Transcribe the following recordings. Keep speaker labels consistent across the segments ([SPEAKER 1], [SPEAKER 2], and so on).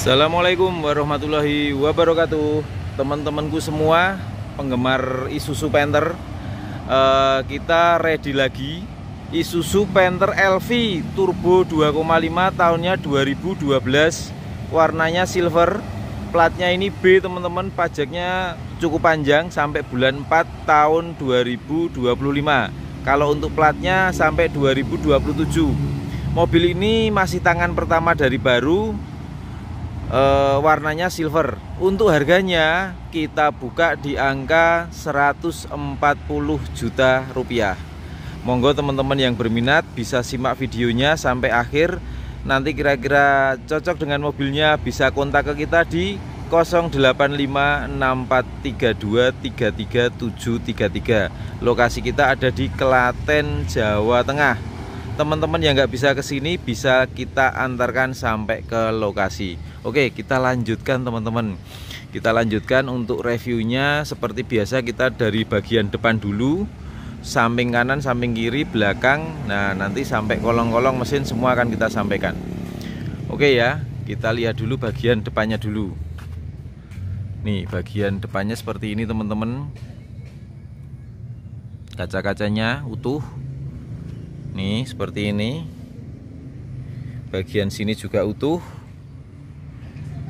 [SPEAKER 1] Assalamualaikum warahmatullahi wabarakatuh, teman-temanku semua penggemar Isuzu Panther. Kita ready lagi Isuzu Panther LV Turbo 2,5 tahunnya 2012, warnanya silver, platnya ini B teman-teman, pajaknya cukup panjang sampai bulan 4 tahun 2025. Kalau untuk platnya sampai 2027. Mobil ini masih tangan pertama dari baru, warnanya silver. Untuk harganya kita buka di angka 140 juta rupiah. Monggo teman-teman yang berminat bisa simak videonya sampai akhir. Nanti kira-kira cocok dengan mobilnya bisa kontak ke kita di 085643233733. Lokasi kita ada di Klaten, Jawa Tengah. Teman-teman yang nggak bisa kesini bisa kita antarkan sampai ke lokasi. Oke, kita lanjutkan teman-teman. Kita lanjutkan untuk reviewnya. Seperti biasa kita dari bagian depan dulu, samping kanan, samping kiri, belakang. Nah, nanti sampai kolong-kolong mesin semua akan kita sampaikan. Oke ya, kita lihat dulu bagian depannya dulu. Nih, bagian depannya seperti ini teman-teman. Kaca-kacanya utuh. Nih, seperti ini. Bagian sini juga utuh.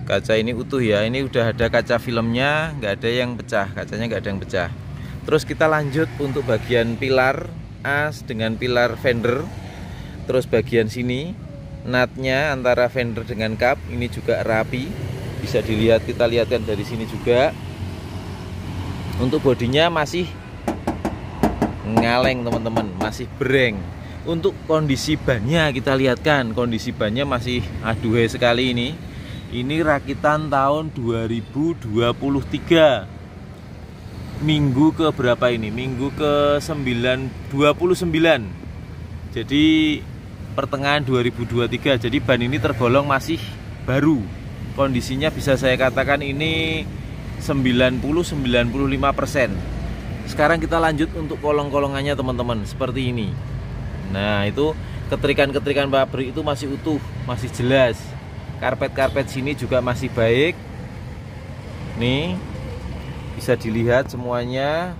[SPEAKER 1] Kaca ini utuh ya. Ini udah ada kaca filmnya, nggak ada yang pecah. Kacanya nggak ada yang pecah. Terus kita lanjut untuk bagian pilar as dengan pilar fender. Terus bagian sini natnya antara fender dengan kap ini juga rapi. Bisa dilihat, kita lihatkan dari sini juga. Untuk bodinya masih ngaleng teman-teman, masih breng. Untuk kondisi bannya kita lihatkan, kondisi bannya masih aduhai sekali ini. Ini rakitan tahun 2023. Minggu ke berapa ini? Minggu ke 29. Jadi pertengahan 2023. Jadi ban ini tergolong masih baru. Kondisinya bisa saya katakan ini 90-95%. Sekarang kita lanjut untuk kolong-kolongannya teman-teman, seperti ini. Nah, itu ketrikan-ketrikan pabrik itu masih utuh, masih jelas. Karpet-karpet sini juga masih baik. Nih, bisa dilihat semuanya.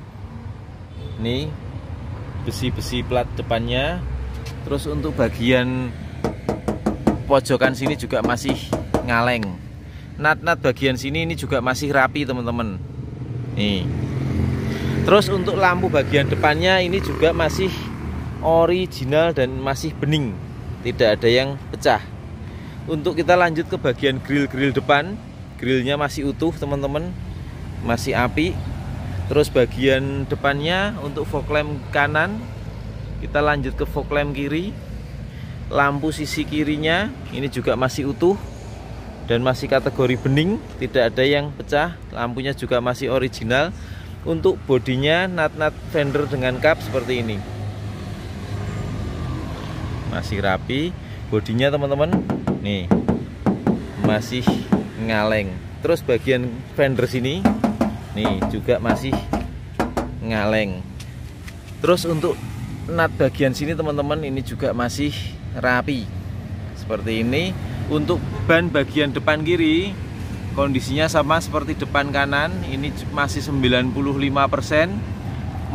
[SPEAKER 1] Nih, besi-besi plat depannya. Terus untuk bagian pojokan sini juga masih ngaleng. Nat-nat bagian sini ini juga masih rapi teman-teman. Nih. Terus untuk lampu bagian depannya ini juga masih original dan masih bening, tidak ada yang pecah. Untuk kita lanjut ke bagian grill depan, grillnya masih utuh teman-teman, masih api. Terus bagian depannya untuk fog lamp kanan, kita lanjut ke fog lamp kiri. Lampu sisi kirinya ini juga masih utuh dan masih kategori bening, tidak ada yang pecah. Lampunya juga masih original. Untuk bodinya nat-nat fender dengan kap seperti ini, masih rapi. Bodinya teman-teman nih masih ngaleng. Terus bagian fender sini nih juga masih ngaleng. Terus untuk nat bagian sini teman-teman ini juga masih rapi seperti ini. Untuk ban bagian depan kiri kondisinya sama seperti depan kanan, ini masih 95%.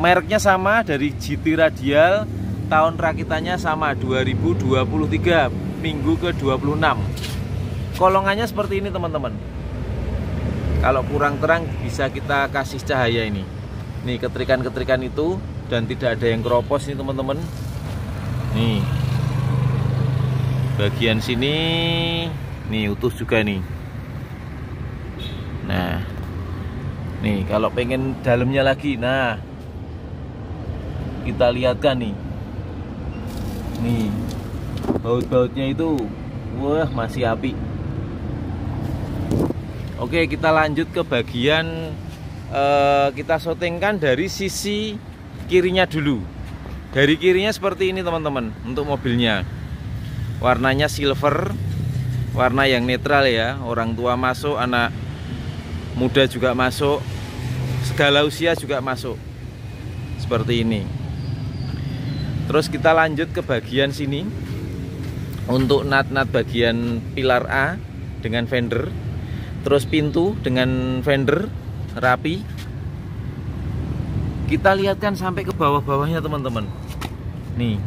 [SPEAKER 1] Mereknya sama dari GT Radial. Tahun rakitannya sama 2023, minggu ke 26. Kolongannya seperti ini teman-teman. Kalau kurang terang bisa kita kasih cahaya ini. Nih ketrikan-ketrikan itu dan tidak ada yang keropos nih teman-teman. Nih bagian sini nih utuh juga nih. Nah nih kalau pengen dalamnya lagi, nah kita lihatkan nih. Nih baut-bautnya itu wah masih api. Oke, kita lanjut ke bagian kita syutingkan dari sisi kirinya dulu. Dari kirinya seperti ini teman-teman. Untuk mobilnya warnanya silver, warna yang netral ya. Orang tua masuk, anak muda juga masuk, segala usia juga masuk seperti ini. Terus kita lanjut ke bagian sini. Untuk nat-nat bagian pilar A dengan fender. Terus pintu dengan fender rapi. Kita lihatkan sampai ke bawah-bawahnya teman-teman. Nih,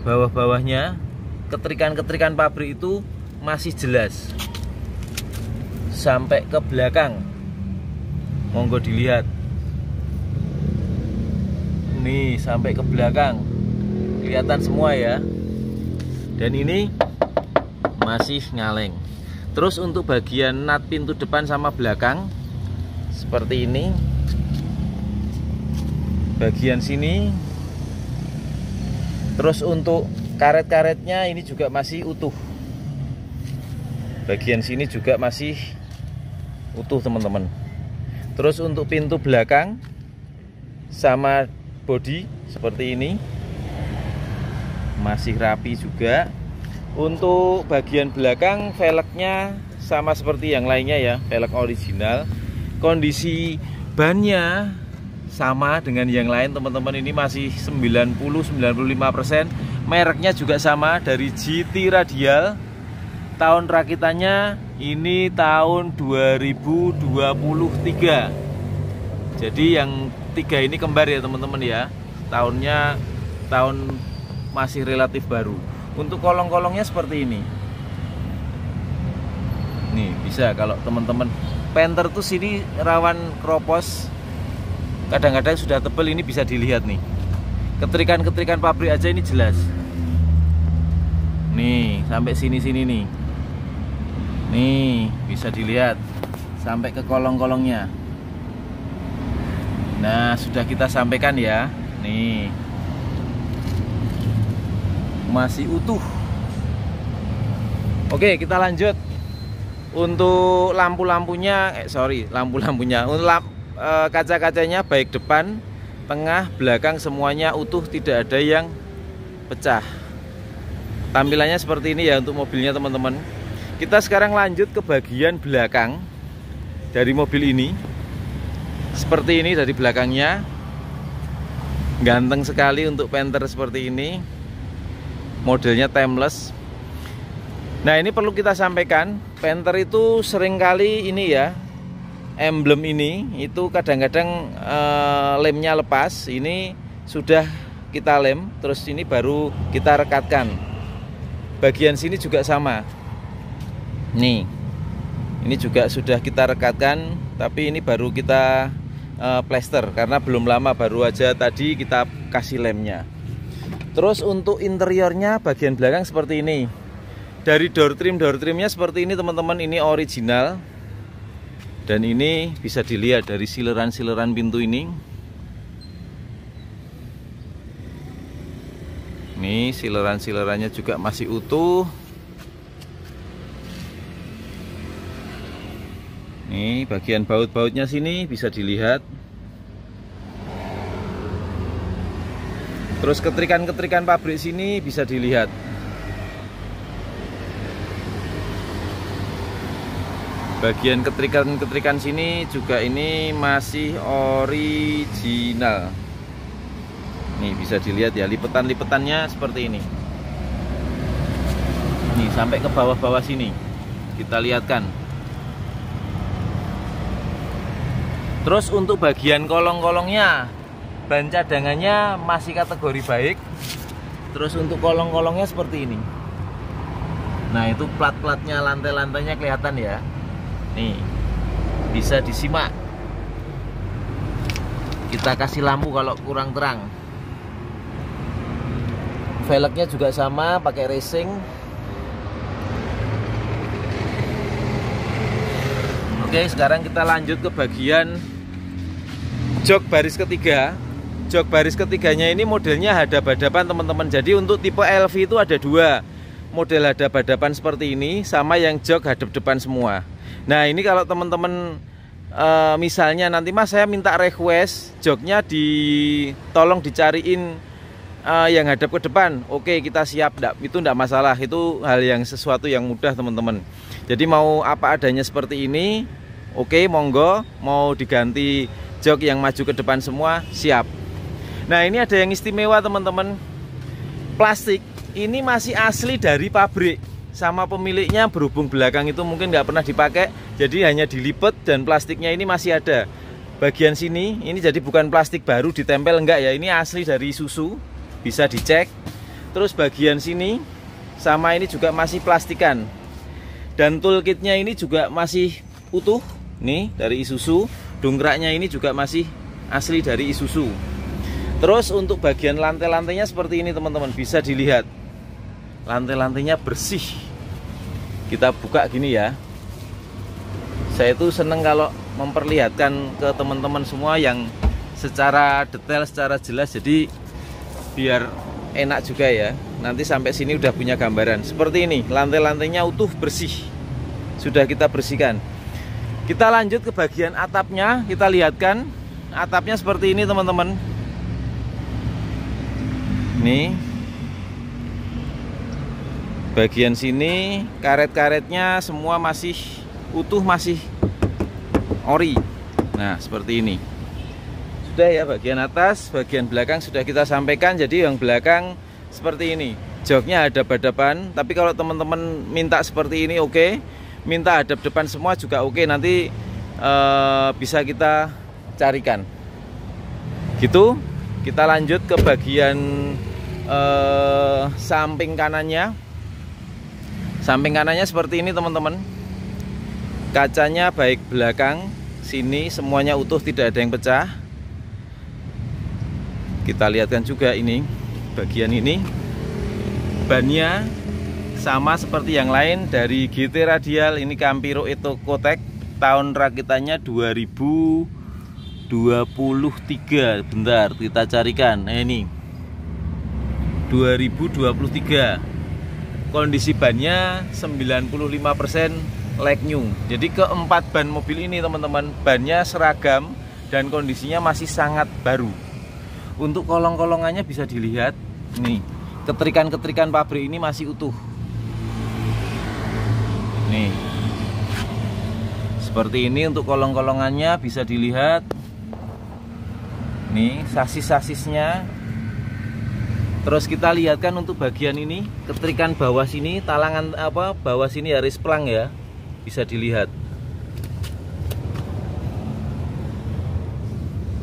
[SPEAKER 1] bawah-bawahnya ketrikan-ketrikan pabrik itu masih jelas. Sampai ke belakang. Monggo dilihat. Nih, sampai ke belakang. Kelihatan semua ya. Dan ini masih ngaleng. Terus untuk bagian nut pintu depan sama belakang seperti ini. Bagian sini. Terus untuk karet-karetnya ini juga masih utuh. Bagian sini juga masih utuh teman-teman. Terus untuk pintu belakang sama bodi seperti ini masih rapi juga. Untuk bagian belakang velgnya sama seperti yang lainnya ya, velg original. Kondisi bannya sama dengan yang lain teman-teman, ini masih 90-95%. Mereknya juga sama dari GT Radial. Tahun rakitannya ini tahun 2023. Jadi yang 3 ini kembar ya teman-teman ya. Tahunnya tahun masih relatif baru. Untuk kolong-kolongnya seperti ini. Nih bisa kalau teman-teman Panther tuh sini rawan kropos. Kadang-kadang sudah tebel, ini bisa dilihat nih. Ketrikan-ketrikan pabrik aja ini jelas. Nih sampai sini-sini nih. Nih bisa dilihat sampai ke kolong-kolongnya. Nah sudah kita sampaikan ya. Nih masih utuh. Oke, kita lanjut. Untuk lampu-lampunya, lampu-lampunya, untuk kaca-kacanya baik depan, tengah, belakang semuanya utuh, tidak ada yang pecah. Tampilannya seperti ini ya untuk mobilnya teman-teman. Kita sekarang lanjut ke bagian belakang dari mobil ini. Seperti ini dari belakangnya. Ganteng sekali untuk Panther seperti ini. Modelnya timeless. Nah ini perlu kita sampaikan, Panther itu seringkali ini ya, emblem ini itu kadang-kadang lemnya lepas. Ini sudah kita lem, terus ini baru kita rekatkan. Bagian sini juga sama. Nih, ini juga sudah kita rekatkan, tapi ini baru kita plester karena belum lama, baru aja tadi kita kasih lemnya. Terus untuk interiornya bagian belakang seperti ini. Dari door trimnya seperti ini teman-teman, ini original. Dan ini bisa dilihat dari sileran-sileran pintu ini. Nih sileran-silerannya juga masih utuh. Nih bagian baut-bautnya sini bisa dilihat. Terus ketrikan-ketrikan pabrik sini bisa dilihat. Bagian ketrikan-ketrikan sini juga ini masih original. Nih bisa dilihat ya, lipetan-lipetannya seperti ini. Nih sampai ke bawah-bawah sini. Kita lihatkan. Terus untuk bagian kolong-kolongnya, ban cadangannya masih kategori baik. Terus untuk kolong-kolongnya seperti ini. Nah itu plat-platnya, lantai-lantainya kelihatan ya. Nih bisa disimak. Kita kasih lampu kalau kurang terang. Velgnya juga sama, pakai racing. Oke, sekarang kita lanjut ke bagian jok baris ketiga. Jok baris ketiganya ini modelnya hadap-hadapan teman-teman. Jadi untuk tipe LV itu ada dua model hadap-hadapan seperti ini, sama yang jok hadap depan semua. Nah ini kalau teman-teman misalnya nanti Mas saya minta request joknya tolong dicariin yang hadap ke depan, oke kita siap, itu enggak masalah, itu hal yang sesuatu yang mudah teman-teman. Jadi mau apa adanya seperti ini, oke monggo, mau diganti jok yang maju ke depan semua, siap. Nah ini ada yang istimewa teman-teman, plastik ini masih asli dari pabrik. sama pemiliknya, berhubung belakang itu mungkin nggak pernah dipakai, jadi hanya dilipat dan plastiknya ini masih ada. Bagian sini ini jadi bukan plastik baru ditempel, enggak ya, ini asli dari Isuzu, bisa dicek. Terus bagian sini sama ini juga masih plastikan, dan toolkitnya ini juga masih utuh nih dari Isuzu. Dongkraknya ini juga masih asli dari Isuzu. Terus untuk bagian lantai-lantainya seperti ini teman-teman, bisa dilihat lantai-lantainya bersih. Kita buka gini ya, saya itu seneng kalau memperlihatkan ke teman-teman semua yang secara detail, secara jelas, jadi biar enak juga ya. Nanti sampai sini udah punya gambaran. Seperti ini, lantai-lantainya utuh, bersih, sudah kita bersihkan. Kita lanjut ke bagian atapnya, kita lihatkan atapnya seperti ini teman-teman. Nih, bagian sini karet-karetnya semua masih utuh, masih ori. Nah seperti ini. Sudah ya bagian atas, bagian belakang sudah kita sampaikan. Jadi yang belakang seperti ini, joknya ada hadap-hadapan. Tapi kalau teman-teman minta seperti ini oke, minta hadap depan semua juga oke. Nanti bisa kita carikan. Gitu. Kita lanjut ke bagian samping kanannya. Samping kanannya seperti ini teman-teman. Kacanya baik belakang sini semuanya utuh, tidak ada yang pecah. Kita lihatkan juga ini bagian ini, bannya sama seperti yang lain dari GT Radial. Ini Campiro Ecotec, tahun rakitannya 2023. Bentar kita carikan. Ini 2023. Kondisi bannya 95% like new. Jadi keempat ban mobil ini teman-teman, bannya seragam dan kondisinya masih sangat baru. Untuk kolong-kolongannya bisa dilihat nih, ketrikan-ketrikan pabrik ini masih utuh. Nih, seperti ini untuk kolong-kolongannya bisa dilihat. Nih sasis-sasisnya. Terus kita lihatkan untuk bagian ini, ketrikan bawah sini, talangan bawah sini garis pelang ya, bisa dilihat.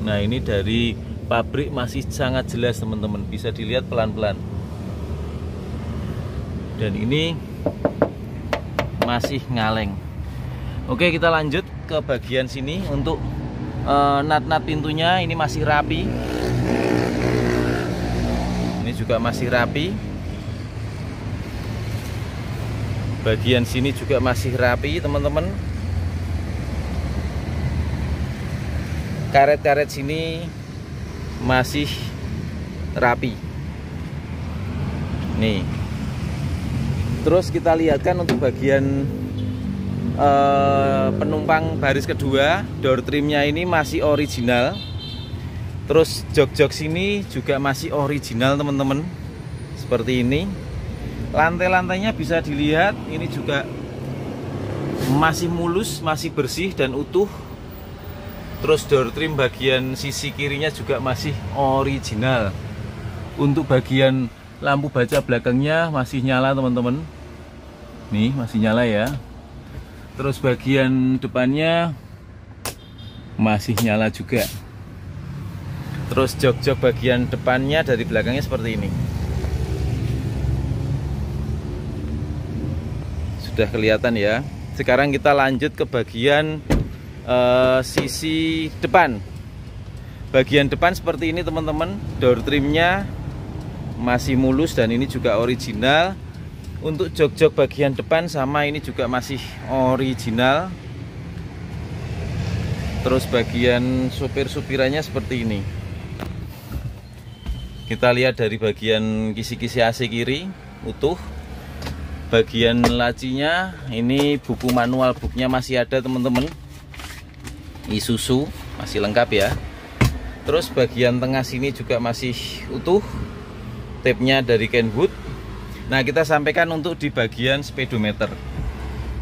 [SPEAKER 1] Nah ini dari pabrik masih sangat jelas teman-teman, bisa dilihat pelan-pelan. Dan ini masih ngaleng. Oke, kita lanjut ke bagian sini. Untuk nat-nat pintunya ini masih rapi. Ini juga masih rapi. Bagian sini juga masih rapi teman-teman. Karet-karet sini masih rapi. Nih. Terus kita lihatkan untuk bagian penumpang baris kedua, door trimnya ini masih original. Terus jok-jok sini juga masih original teman-teman, seperti ini. Lantai-lantainya bisa dilihat, ini juga masih mulus, masih bersih dan utuh. Terus door trim bagian sisi kirinya juga masih original. Untuk bagian lampu baca belakangnya masih nyala teman-teman. Nih masih nyala ya. Terus bagian depannya masih nyala juga. Terus jok-jok bagian depannya dari belakangnya seperti ini. Sudah kelihatan ya. Sekarang kita lanjut ke bagian sisi depan. Bagian depan seperti ini teman-teman. Door trimnya masih mulus dan ini juga original. Untuk jok-jok bagian depan sama, ini juga masih original. Terus bagian supir-supirannya seperti ini. Kita lihat dari bagian kisi-kisi AC kiri utuh. Bagian lacinya ini buku manual booknya masih ada teman-teman. Isuzu masih lengkap ya. Terus bagian tengah sini juga masih utuh. Tape-nya dari Kenwood. Nah kita sampaikan untuk di bagian speedometer.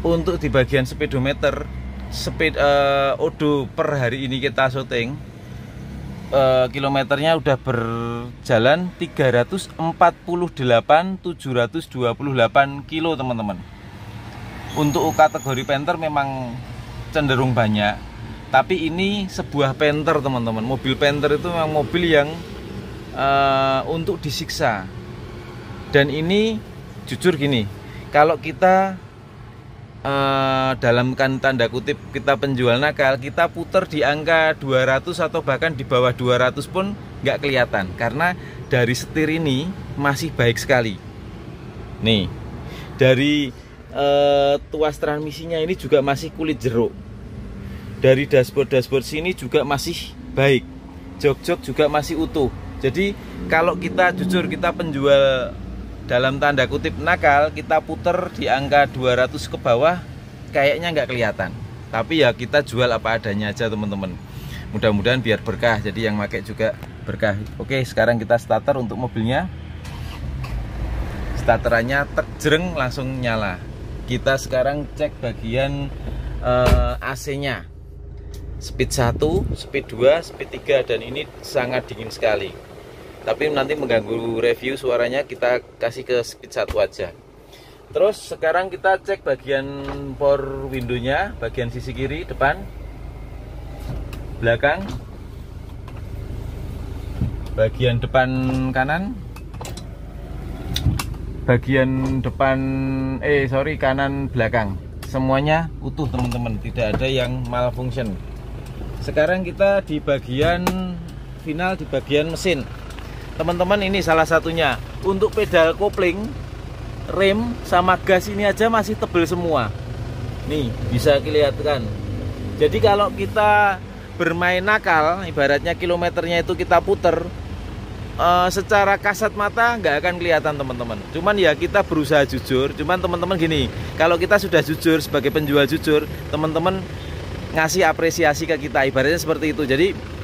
[SPEAKER 1] Untuk di bagian speedometer, odo per hari ini kita syuting kilometernya udah berjalan 348.728 kilo teman-teman. Untuk kategori Panther memang cenderung banyak, tapi ini sebuah Panther teman-teman. Mobil Panther itu memang mobil yang untuk disiksa. Dan ini jujur gini, kalau kita dalam tanda kutip kita penjual nakal, kita puter di angka 200 atau bahkan di bawah 200 pun nggak kelihatan, karena dari setir ini masih baik sekali. Nih, dari tuas transmisinya ini juga masih kulit jeruk. Dari dashboard sini juga masih baik, jok-jok juga masih utuh. Jadi kalau kita jujur, kita penjual dalam tanda kutip nakal, kita puter di angka 200 ke bawah kayaknya nggak kelihatan, tapi ya kita jual apa adanya aja teman-teman. Mudah-mudahan biar berkah, jadi yang pakai juga berkah. Oke, sekarang kita starter untuk mobilnya. Starterannya terjereng langsung nyala. Kita sekarang cek bagian AC-nya, speed 1, speed 2, speed 3, dan ini sangat dingin sekali. Tapi nanti mengganggu review suaranya, kita kasih ke speed 1 aja. Terus sekarang kita cek bagian power window-nya, bagian sisi kiri, depan, belakang, bagian depan kanan, bagian depan kanan belakang. Semuanya utuh teman-teman, tidak ada yang malfunction. Sekarang kita di bagian final, di bagian mesin. Teman-teman, ini salah satunya. Untuk pedal kopling, rem sama gas ini aja masih tebel semua. Nih, bisa kelihatan. Jadi kalau kita bermain nakal, ibaratnya kilometernya itu kita puter, secara kasat mata nggak akan kelihatan teman-teman. Cuman ya kita berusaha jujur. Cuman teman-teman gini, kalau kita sudah jujur sebagai penjual jujur, teman-teman ngasih apresiasi ke kita, ibaratnya seperti itu. Jadi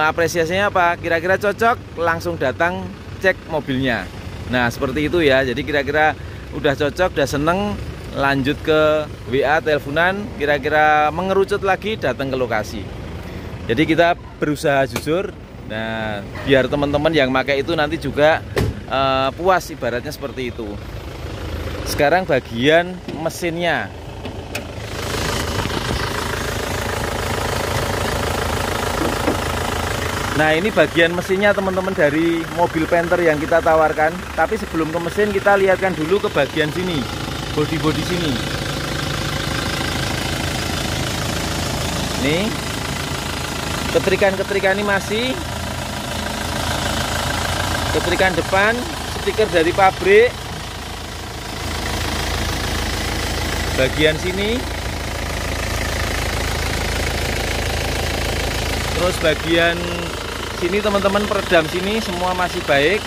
[SPEAKER 1] apresiasinya apa? Kira-kira cocok, langsung datang cek mobilnya. Nah seperti itu ya. Jadi kira-kira udah cocok, udah seneng, lanjut ke WA, teleponan. Kira-kira mengerucut lagi, datang ke lokasi. Jadi kita berusaha jujur. Nah biar teman-teman yang pakai itu nanti juga puas, ibaratnya seperti itu. Sekarang bagian mesinnya. Nah ini bagian mesinnya teman-teman dari mobil Panther yang kita tawarkan. Tapi sebelum ke mesin, kita lihatkan dulu ke bagian sini, bodi-bodi sini. Nih, ketrikan-ketrikan ini masih, ketrikan depan, stiker dari pabrik. Bagian sini, terus bagian sini teman-teman, peredam sini semua masih baik.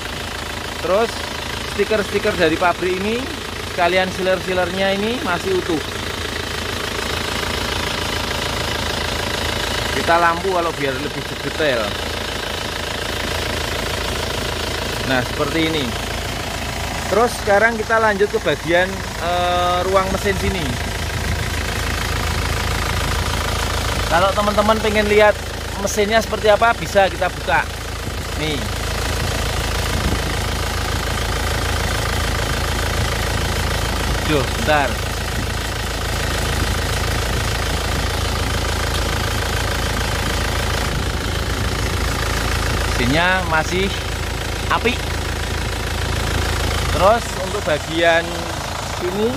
[SPEAKER 1] Terus stiker-stiker dari pabrik ini, sekalian sealer-sealernya ini masih utuh. Kita lampu kalau biar lebih detail. Nah seperti ini. Terus sekarang kita lanjut ke bagian ruang mesin sini. Kalau teman-teman pengen lihat mesinnya seperti apa, bisa kita buka. Nih. Duh, bentar. Mesinnya masih api. Terus untuk bagian sini,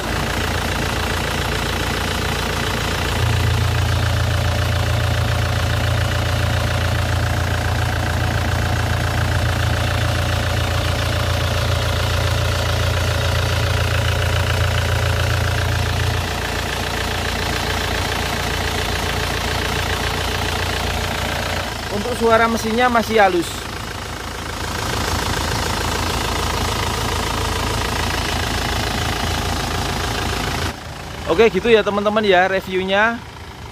[SPEAKER 1] untuk suara mesinnya masih halus. Oke gitu ya teman-teman ya reviewnya.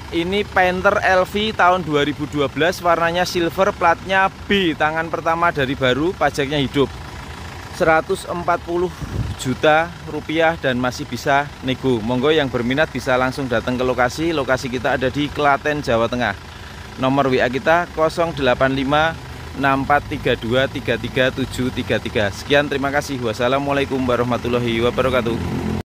[SPEAKER 1] Ini Panther LV tahun 2012, warnanya silver, platnya B, tangan pertama dari baru, pajaknya hidup. 140 juta rupiah dan masih bisa nego. Monggo yang berminat bisa langsung datang ke lokasi. Lokasi kita ada di Klaten, Jawa Tengah. Nomor WA kita 085 6432 33733. Sekian, terima kasih. Wassalamualaikum warahmatullahi wabarakatuh.